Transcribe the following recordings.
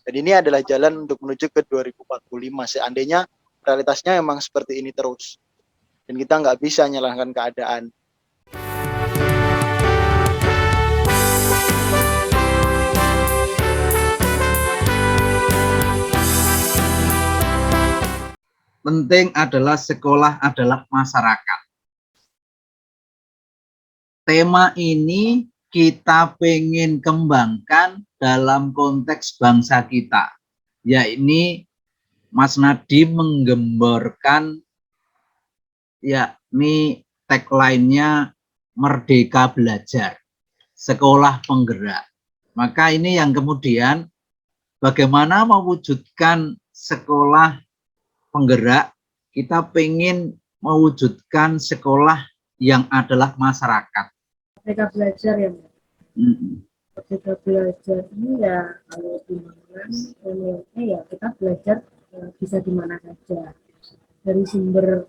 Dan ini adalah jalan untuk menuju ke 2045 seandainya realitasnya emang seperti ini terus. Dan kita nggak bisa menyalahkan keadaan. Penting adalah sekolah adalah masyarakat. Tema ini kita pengen kembangkan dalam konteks bangsa kita, yakni Mas Nadiem menggemborkan yakni tagline-nya Merdeka Belajar, sekolah penggerak. Maka ini yang kemudian bagaimana mewujudkan sekolah penggerak, kita pengen mewujudkan sekolah yang adalah masyarakat. Merdeka Belajar ya, Mbak. Merdeka Belajar ini ya kalau di mana ya kita belajar bisa di mana saja, dari sumber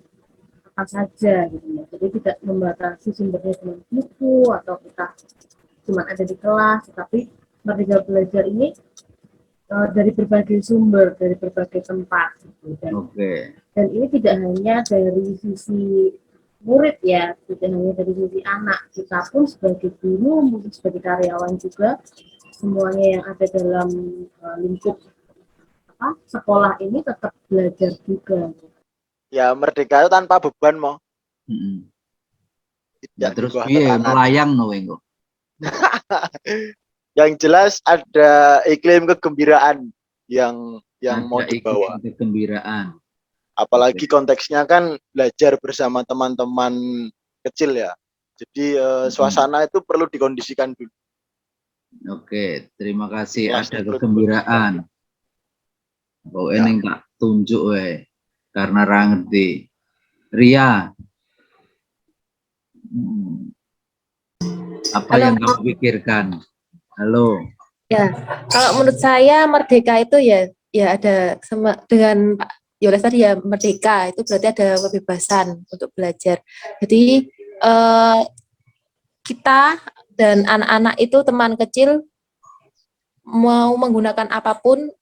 apa saja gitu ya. Jadi tidak membatasi sumbernya dengan buku atau kita cuma ada di kelas, tapi Merdeka Belajar ini dari berbagai sumber, dari berbagai tempat gitu. Dan ini tidak hanya dari sisi murid ya, tidak hanya dari sisi anak, kita pun sebagai guru, mungkin sebagai karyawan juga, semuanya yang ada dalam lingkup sekolah ini tetap belajar juga. Ya merdeka itu tanpa beban mau. Ya, terus iya melayang no. Yang jelas ada iklim kegembiraan yang mau dibawa. Kegembiraan. Apalagi konteksnya kan belajar bersama teman-teman kecil ya. Jadi suasana itu perlu dikondisikan dulu. Oke, terima kasih. Ada kegembiraan. Oh, ini tak tunjuk karena ngerti. Ria. Apa yang kamu pikirkan? Halo. Ya, kalau menurut saya merdeka itu ya ada dengan Pak Yoles tadi ya, merdeka itu berarti ada kebebasan untuk belajar. Jadi kita dan anak-anak itu teman kecil mau menggunakan apapun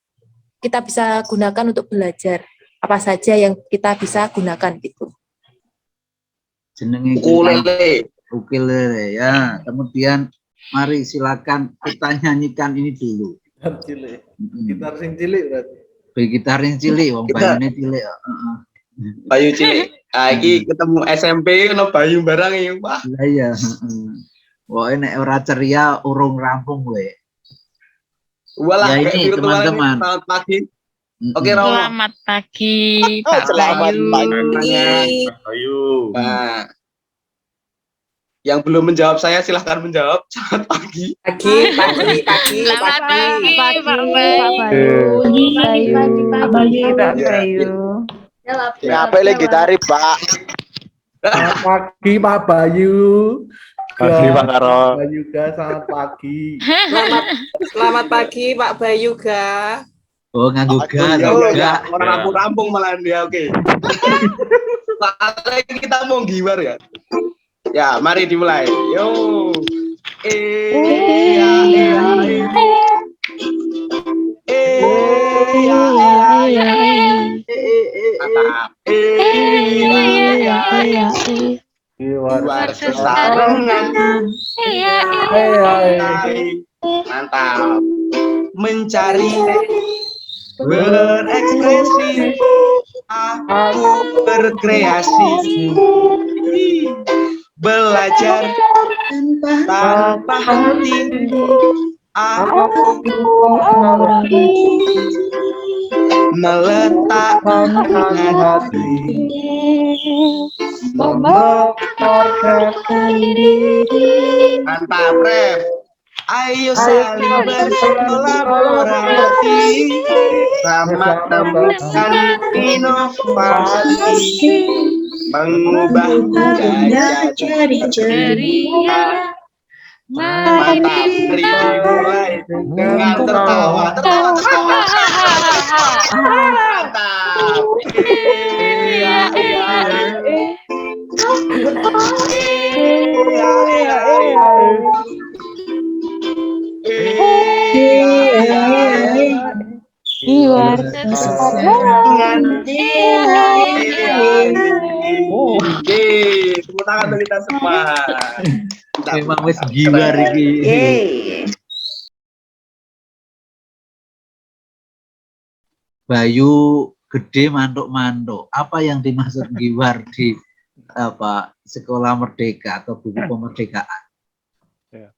kita bisa gunakan untuk belajar. Apa saja yang kita bisa gunakan gitu. Jenenge ukulele ya. Kemudian mari silakan kita nyanyikan ini dulu. Gitar sing cilik berarti. Gitar sing cilik, wong bayune cilik. Bayu cilik. Iki ketemu SMP ono Bayu barang iki, Pak. Lah iya, Wah, nek ora ceria urung rampung kowe. Walah, ya ini teman-teman. Selamat pagi. Oke, Selamat pagi, Pak Bayu. Nah, yang belum menjawab saya silahkan menjawab. Selamat pagi. Selamat pagi, Pak Bayu. Pak Bayu. Apa lagi tarik, Pak? Selamat pagi, Pak Bayu. Pagi, Pak Karo. Bayu selamat pagi. Selamat pagi, Pak Bayu ga. Oh, nganggo ga. Orang rampung-rampung malah dia, oke. Soalnya kita mau giwar ya. Ya, mari dimulai. Yo. Luar sesarengan. Mantap. Mencari, berekspresi, aku berkreasi, belajar tanpa henti, aku meletakkan hati, memektorkan diri. Mantap, Ref. Ayo saling berkolaborasi, sama temukan inovasi, mengubah budaya jadi ceria. Mantap, dimulai dengan tertawa. Mantap. Giwar. Yeay, tepuk tangan untuk kita semua. Memang wis giwar iki. Bayu gede mantuk-mantuk. Apa yang dimaksud giwar di Sekolah Merdeka atau buku kemerdekaan? Ya,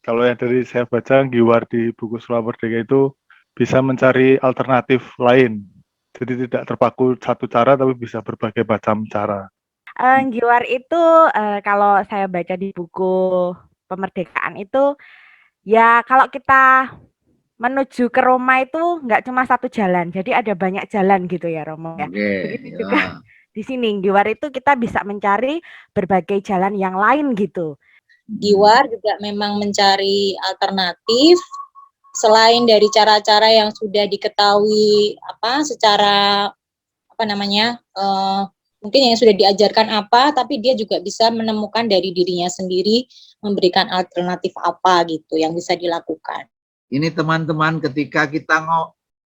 kalau yang dari saya baca, giwar di buku Sekolah Merdeka itu bisa mencari alternatif lain. Jadi tidak terpaku satu cara, tapi bisa berbagai macam cara. Giwar itu kalau saya baca di buku kemerdekaan itu, ya kalau kita menuju ke Roma itu nggak cuma satu jalan, jadi ada banyak jalan gitu ya Romo ya. Begitu juga di sini Giwar itu kita bisa mencari berbagai jalan yang lain gitu. Giwar juga memang mencari alternatif selain dari cara-cara yang sudah diketahui secara mungkin yang sudah diajarkan tapi dia juga bisa menemukan dari dirinya sendiri, memberikan alternatif apa gitu yang bisa dilakukan. Ini teman-teman, ketika kita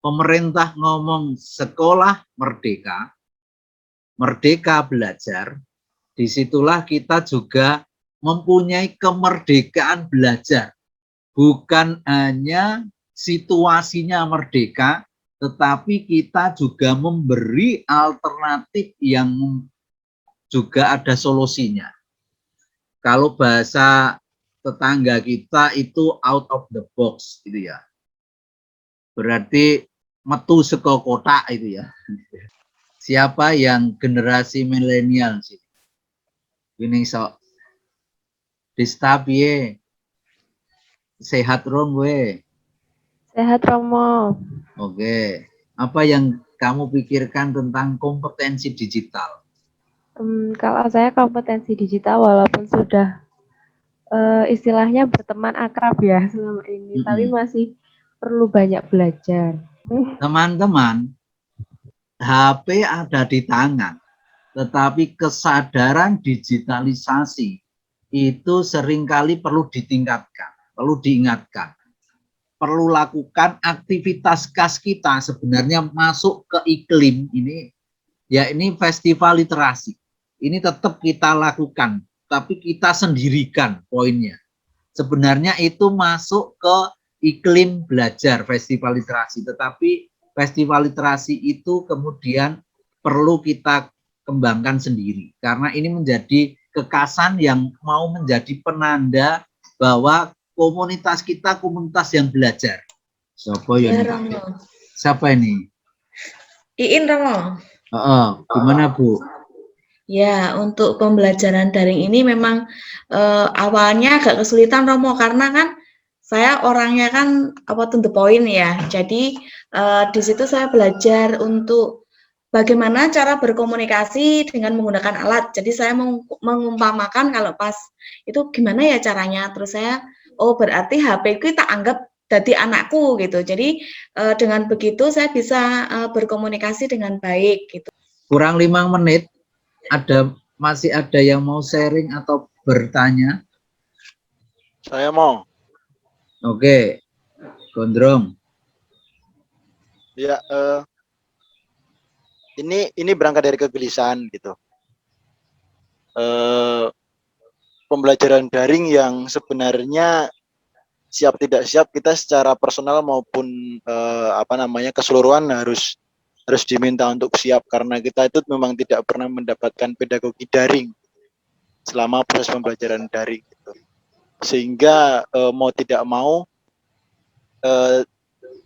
pemerintah ngomong sekolah merdeka, merdeka belajar, disitulah kita juga mempunyai kemerdekaan belajar. Bukan hanya situasinya merdeka, tetapi kita juga memberi alternatif yang juga ada solusinya. Kalau bahasa tetangga kita itu out of the box gitu ya. Berarti metu saka kotak itu ya. Siapa yang generasi milenial sih? Ini sok Distapiye. Sehat Rom we. Sehat Romo. Oke. Apa yang kamu pikirkan tentang kompetensi digital? Kalau saya kompetensi digital walaupun sudah istilahnya berteman akrab ya selama ini, tapi masih perlu banyak belajar. Teman-teman, HP ada di tangan, tetapi kesadaran digitalisasi itu seringkali perlu ditingkatkan, perlu diingatkan. Perlu lakukan aktivitas khas kita sebenarnya masuk ke iklim ini, ya ini festival literasi. Ini tetap kita lakukan, tapi kita sendirikan poinnya. Sebenarnya itu masuk ke iklim belajar festival literasi, tetapi festival literasi itu kemudian perlu kita kembangkan sendiri. Karena ini menjadi kekasan yang mau menjadi penanda bahwa komunitas kita komunitas yang belajar. Siapa ini? Iin Romo. Gimana Bu? Ya, untuk pembelajaran daring ini memang awalnya agak kesulitan Romo, karena kan saya orangnya kan to the point ya. Jadi di situ saya belajar untuk bagaimana cara berkomunikasi dengan menggunakan alat. Jadi saya mengumpamakan kalau pas itu gimana ya caranya. Terus saya, berarti HP ku tak anggap jadi anakku gitu. Jadi dengan begitu saya bisa berkomunikasi dengan baik gitu. Kurang 5 menit. Masih ada yang mau sharing atau bertanya? Saya mau. Oke, Gondrong. Ya, ini berangkat dari kegelisahan gitu. Pembelajaran daring yang sebenarnya siap tidak siap kita secara personal maupun keseluruhan harus diminta untuk siap, karena kita itu memang tidak pernah mendapatkan pedagogi daring selama proses pembelajaran daring gitu. Sehingga mau tidak mau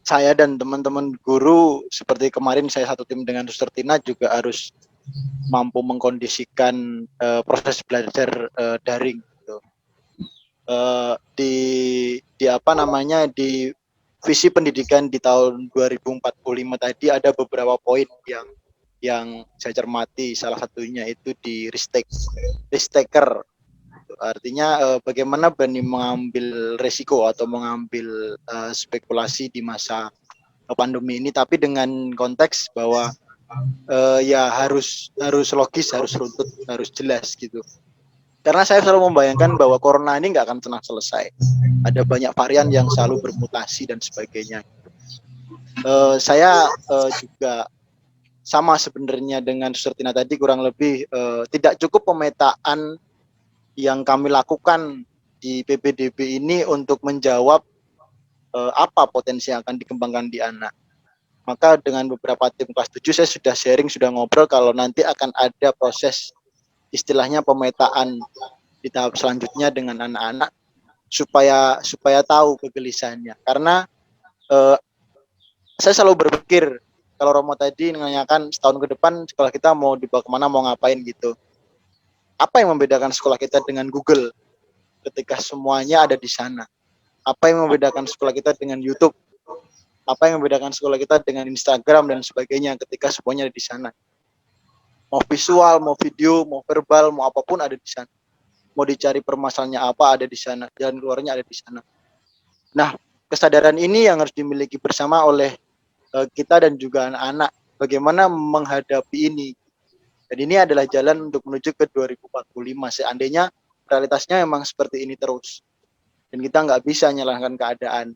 saya dan teman-teman guru seperti kemarin saya satu tim dengan Suster Tina juga harus mampu mengkondisikan proses belajar daring gitu. Di visi pendidikan di tahun 2045 tadi ada beberapa poin yang saya cermati, salah satunya itu di risk-taker. Artinya bagaimana berani mengambil resiko atau mengambil spekulasi di masa pandemi ini, tapi dengan konteks bahwa ya harus logis, harus runtut, harus jelas gitu. Karena saya selalu membayangkan bahwa corona ini nggak akan pernah selesai. Ada banyak varian yang selalu bermutasi dan sebagainya. Saya juga sama sebenarnya dengan Suster Tina tadi, kurang lebih tidak cukup pemetaan yang kami lakukan di PPDB ini untuk menjawab apa potensi yang akan dikembangkan di anak. Maka dengan beberapa tim kelas 7 saya sudah sharing, sudah ngobrol kalau nanti akan ada proses istilahnya pemetaan di tahap selanjutnya dengan anak-anak supaya tahu kegelisahannya. Karena saya selalu berpikir kalau Romo tadi menanyakan setahun ke depan sekolah kita mau dibawa kemana, mau ngapain gitu. Apa yang membedakan sekolah kita dengan Google ketika semuanya ada di sana? Apa yang membedakan sekolah kita dengan YouTube? Apa yang membedakan sekolah kita dengan Instagram dan sebagainya ketika semuanya ada di sana? Mau visual, mau video, mau verbal, mau apapun ada di sana. Mau dicari permasalahannya apa ada di sana, jalan keluarnya ada di sana. Nah, kesadaran ini yang harus dimiliki bersama oleh kita dan juga anak-anak. Bagaimana menghadapi ini? Dan ini adalah jalan untuk menuju ke 2045. Seandainya realitasnya memang seperti ini terus, dan kita nggak bisa menyalahkan keadaan.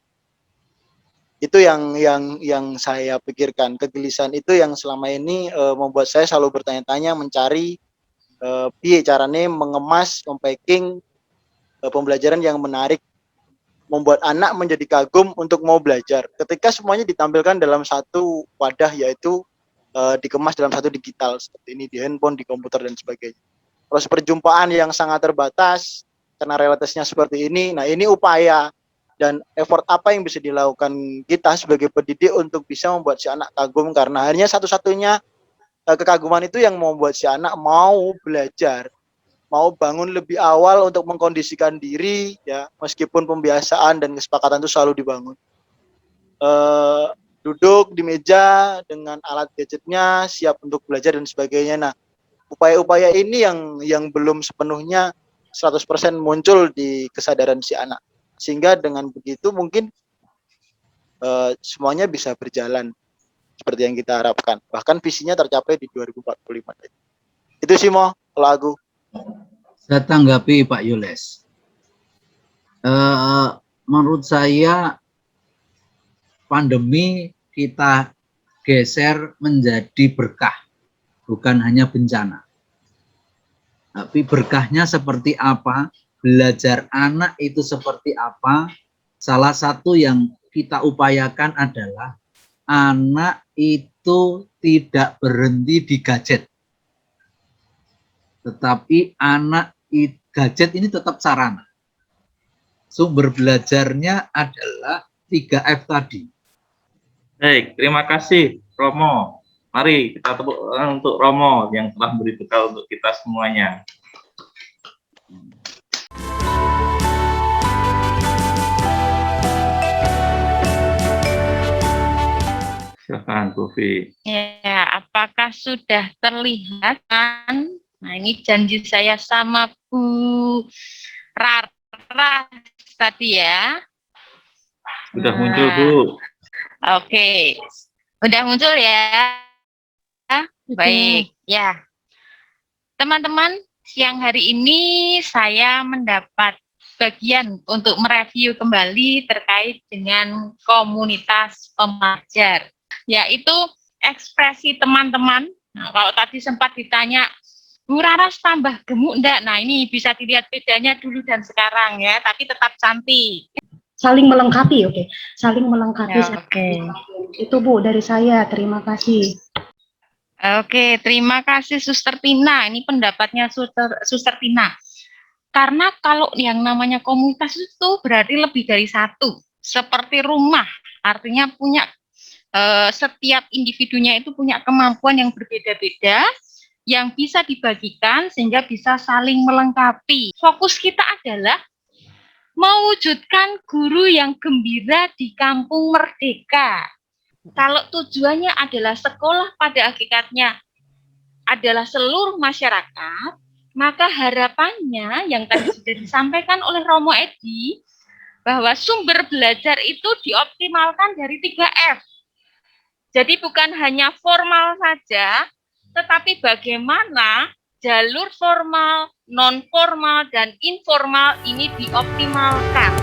Itu yang saya pikirkan. Kegelisahan itu yang selama ini membuat saya selalu bertanya-tanya, mencari piye carane mengemas, mempacking pembelajaran yang menarik, membuat anak menjadi kagum untuk mau belajar. Ketika semuanya ditampilkan dalam satu wadah, yaitu dikemas dalam satu digital seperti ini, di handphone, di komputer dan sebagainya. Proses perjumpaan yang sangat terbatas karena realitasnya seperti ini. Nah, ini upaya dan effort apa yang bisa dilakukan kita sebagai pendidik untuk bisa membuat si anak kagum, karena hanya satu-satunya kekaguman itu yang membuat si anak mau belajar, mau bangun lebih awal untuk mengkondisikan diri, ya, meskipun pembiasaan dan kesepakatan itu selalu dibangun. Duduk di meja dengan alat gadgetnya, siap untuk belajar dan sebagainya. Nah, upaya-upaya ini yang belum sepenuhnya 100% muncul di kesadaran si anak. Sehingga dengan begitu mungkin semuanya bisa berjalan seperti yang kita harapkan. Bahkan visinya tercapai di 2045. Itu sih Mo, kalau aku. Saya tanggapi Pak Yules. Menurut saya pandemi kita geser menjadi berkah, bukan hanya bencana. Tapi berkahnya seperti apa, belajar anak itu seperti apa, salah satu yang kita upayakan adalah anak itu tidak berhenti di gadget. Tetapi gadget ini tetap sarana. Sumber belajarnya adalah 3F tadi. Baik, terima kasih Romo. Mari kita tepuk tangan untuk Romo yang telah memberi bekal untuk kita semuanya. Silakan Bu Vi. Ya, apakah sudah terlihat kan? Nah, ini janji saya sama Bu Rara tadi ya. Sudah muncul Bu. Oke, udah muncul ya. Baik, ya. Teman-teman, siang hari ini saya mendapat bagian untuk mereview kembali terkait dengan komunitas pembelajar, yaitu ekspresi teman-teman. Nah, kalau tadi sempat ditanya, Bu Raras tambah gemuk enggak? Nah, ini bisa dilihat bedanya dulu dan sekarang ya, tapi tetap cantik. Saling melengkapi, oke. Saling melengkapi. Ya, oke. Itu Bu dari saya, terima kasih. Oke, terima kasih Suster Tina. Ini pendapatnya Suster Tina. Karena kalau yang namanya komunitas itu berarti lebih dari satu. Seperti rumah, artinya punya setiap individunya itu punya kemampuan yang berbeda-beda, yang bisa dibagikan sehingga bisa saling melengkapi. Fokus kita adalah mewujudkan guru yang gembira di kampung merdeka. Kalau tujuannya adalah sekolah pada hakikatnya adalah seluruh masyarakat, maka harapannya yang tadi sudah disampaikan oleh Romo Edi, bahwa sumber belajar itu dioptimalkan dari 3F. Jadi bukan hanya formal saja, tetapi bagaimana jalur formal, non-formal, dan informal ini dioptimalkan.